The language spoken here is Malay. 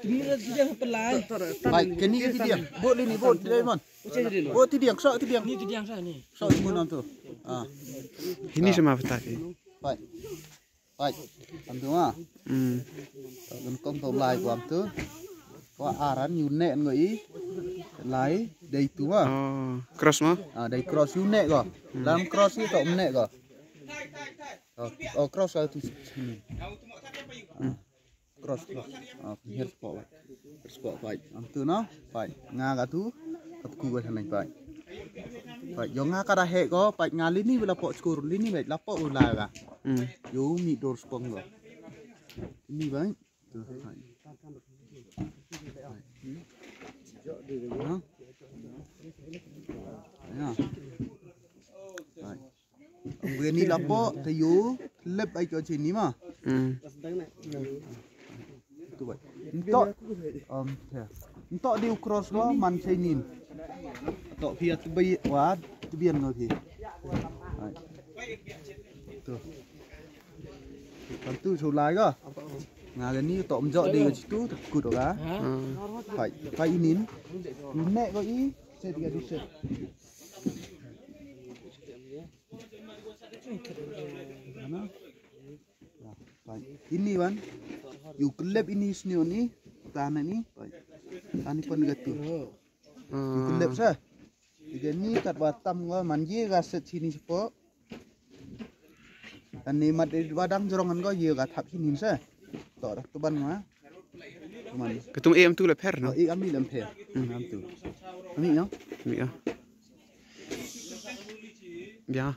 Tidiang pelai. Baik, kini ke tidiang. Bot ni, bot dia mon. Bot tidiang, sok tidiang. Ni tidiang saya ni. Sok mun tu. Ah. Ini sama petak. Baik. Baik. Antu ah. Con công tàu lai của tu. Có aran yune ngoi. Lai dei tu ah. Oh, cross mah? Ah, dei cross yune ko. Dalam cross ni tok mne ko. Oh, cross tu sini. Cross. Ah, here spot. Spot baik. Antu no. Baik. Nga ka tu. Kat ku ka sanai baik. Baik, yo nga ka dah he ko, baik ngali ni bela pok skur lini baik lapok ulai ka. Yo mi dor spong ko. Ini baik. Tu. Ya. Baik. Ông ni lapok te yo lep ai cho sini mah. Tu baik. Entok entok di cross ko man sinin. Tok pia tu bayi wa tu bian no thi. Tu. Kan tu sulai ko. Nga cái ni tok mjok di situ takut ka. Phải inin. Nek ko i set tiga di set. Mana? Baik. Ini kan. You kelep ini sini ni. Tanah ni. Baik. Tani pun gatu. You kelep sah. Tiga ni kat batam ko manje ka set sini sepo. Dan ni mat di badang jorongan ko ye ka thap sini sah. Tok tu ban ma. Cuman Ketum em tu leper no? I ambil lemper. Am tu. Ambil no? Ambil ah. Biar.